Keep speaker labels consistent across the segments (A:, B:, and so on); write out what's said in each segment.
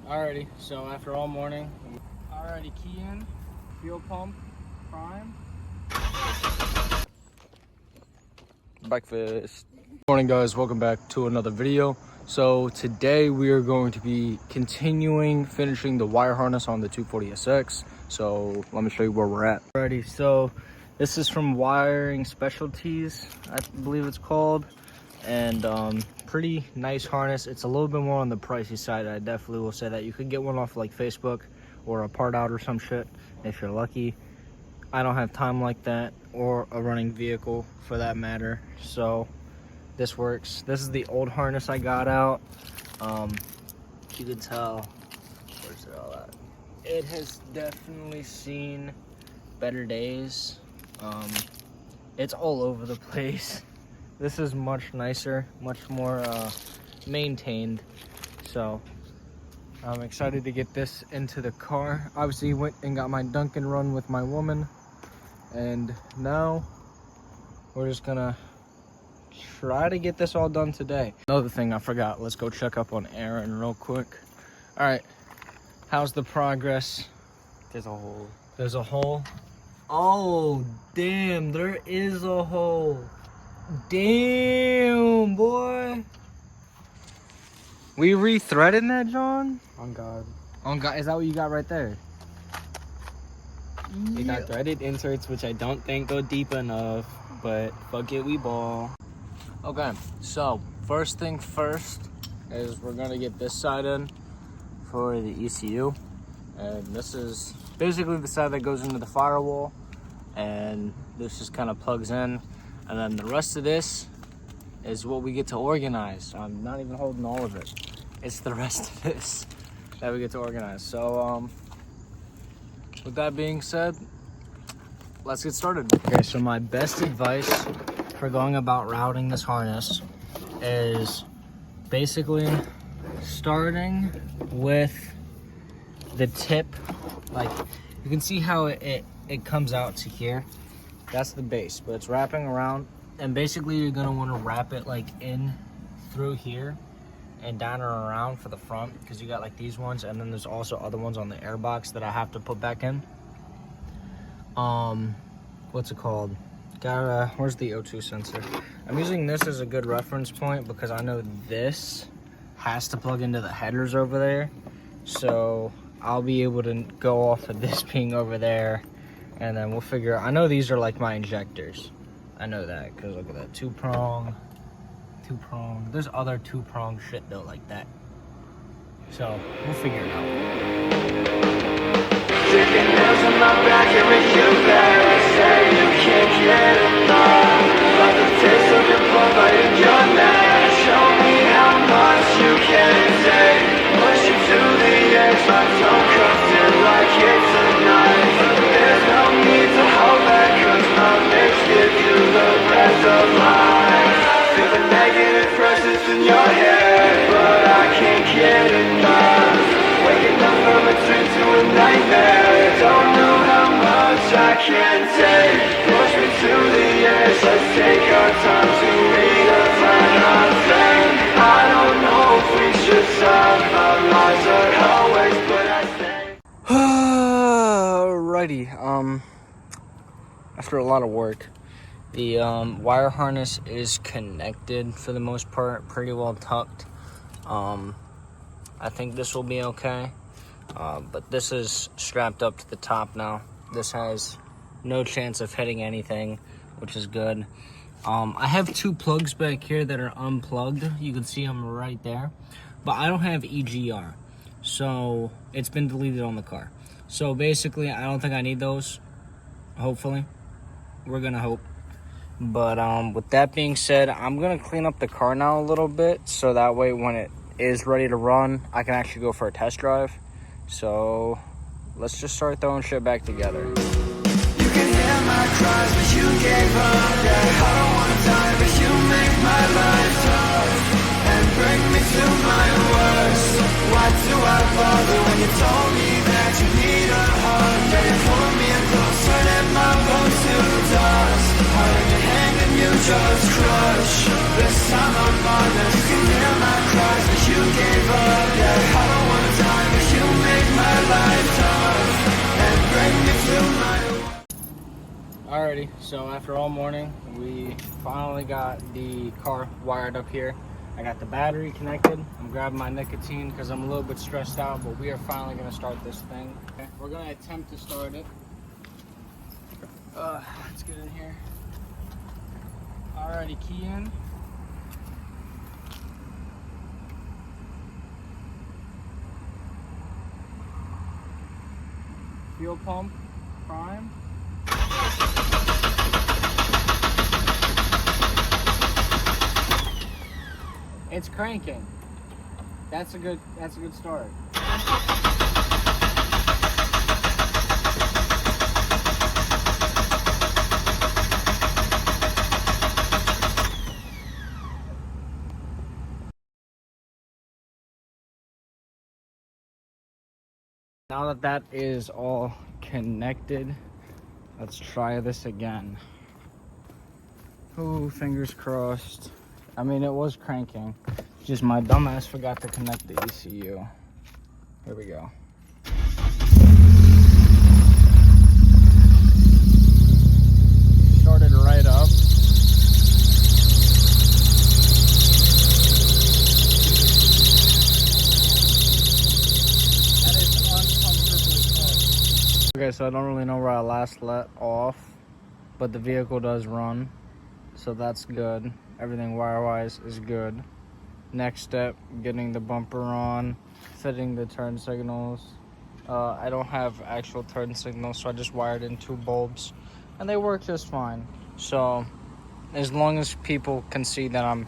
A: Alrighty, so after all morning, alrighty, key in, fuel pump, prime. Breakfast. Morning guys, welcome back to another video. So today we are going to be finishing the wire harness on the 240sx. So let me show you where we're at. Alrighty, so this is from Wiring Specialties, I believe it's called. And pretty nice harness. It's a little bit more on the pricey side. I definitely will say that. You could get one off like Facebook or a part out or some shit if you're lucky. I don't have time like that, or a running vehicle for that matter, so this works. This is the old harness I got out. You can tell, where's it all at? It has definitely seen better days. It's all over the place. This is much nicer, much more maintained. So I'm excited to get this into the car. Obviously went and got my Dunkin' run with my woman. And now we're just gonna try to get this all done today. Another thing I forgot, let's go check up on Aaron real quick. All right, how's the progress?
B: There's a hole.
A: There's a hole? Oh, damn, there is a hole. Damn, boy. We re-threaded that, John?
B: On God.
A: On God, is that what you got right there?
B: We got threaded inserts, which I don't think go deep enough, but fuck it, we ball.
A: Okay, so first thing first is we're gonna get this side in for the ECU. And this is basically the side that goes into the firewall. And this just kind of plugs in. And then the rest of this is what we get to organize. I'm not even holding all of it. It's the rest of this that we get to organize. So with that being said, let's get started. Okay, so my best advice for going about routing this harness is basically starting with the tip. Like, you can see how it comes out to here. That's the base, but it's wrapping around, and basically you're gonna want to wrap it like in through here and down and around for the front, because you got like these ones, and then there's also other ones on the air box that I have to put back in. What's it called? Where's the O2 sensor? I'm using this as a good reference point because I know this has to plug into the headers over there, so I'll be able to go off of this being over there. And then we'll figure, I know these are like my injectors. I know that, because look at that, two prong. There's other two-prong shit though like that. So, we'll figure it out.
C: Sticking nails in my back, every you that say you can't get enough. Like the taste of your blood, but in your neck. Show me how much you can take. Push you to the edge, my tongue cuts it like it's a knife. There's no need to hold back, cause my lips give you the breath of life. Feel the negative presence in your head, but I can't get enough. Waking up from a dream to a nightmare. Don't know how much I can take. Push me to the edge, let's take our time to redefine our thing. I don't know if we should stop. Our lives are always, but I stay.
A: Alrighty, after a lot of work, the wire harness is connected for the most part, pretty well tucked. I think this will be okay, but this is strapped up to the top now. This has no chance of hitting anything, which is good. I have two plugs back here that are unplugged. You can see them right there, but I don't have EGR, so it's been deleted on the car. So basically, I don't think I need those, hopefully. We're gonna hope. But with that being said, I'm gonna clean up the car now a little bit, so that way when it is ready to run, I can actually go for a test drive. So let's just start throwing shit back together.
C: You can hear my cries, but you gave up. Yeah, I don't wanna die, but you make my life tough and bring me to my worst. Why do I bother when you told me that you need a hug? Yeah, you pulled me in close, turning my bones to dust. Hiding your hand and you just crush. This time I'm honest. You can hear my cries, but you gave up. Yeah, I don't wanna die, but
A: Alrighty, so after all morning, we finally got the car wired up here. I got the battery connected. I'm grabbing my nicotine because I'm a little bit stressed out, but we are finally going to start this thing. Okay, we're going to attempt to start it. Let's get in here. Alrighty, key in. Fuel pump, prime. It's cranking. That's a good start. Now that that is all connected, let's try this again. Ooh, fingers crossed. I mean, it was cranking. Just my dumbass forgot to connect the ECU. Here we go. Started right up. That is uncomfortably close. Okay, so I don't really know where I last let off, but the vehicle does run, so that's good. Everything wire-wise is good. Next step, getting the bumper on, fitting the turn signals. I don't have actual turn signals, so I just wired in 2 bulbs, and they work just fine. So as long as people can see that I'm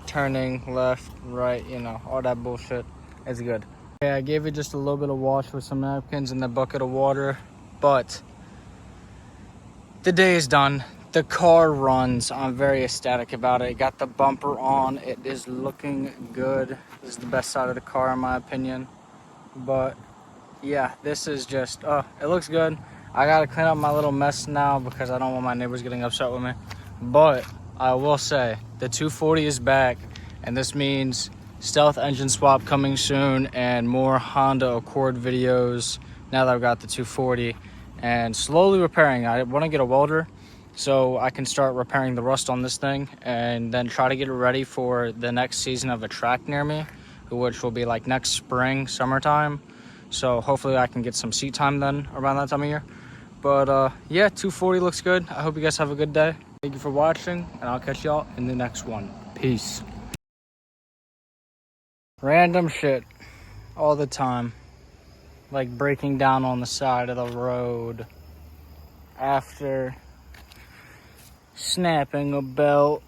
A: turning left, right, you know, all that bullshit, it's good. Okay, I gave it just a little bit of wash with some napkins and a bucket of water, but the day is done. The car runs. I'm very ecstatic about it. Got the bumper on. It is looking good. This is the best side of the car in my opinion. But yeah, this is just, it looks good. I gotta clean up my little mess now because I don't want my neighbors getting upset with me. But I will say, the 240 is back, and this means stealth engine swap coming soon and more Honda Accord videos now that I've got the 240. And slowly repairing. I want to get a welder so I can start repairing the rust on this thing and then try to get it ready for the next season of a track near me, which will be like next spring, summertime. So hopefully I can get some seat time then around that time of year. But yeah, 240 looks good. I hope you guys have a good day. Thank you for watching, and I'll catch y'all in the next one. Peace. Random shit all the time, like breaking down on the side of the road after snapping a belt.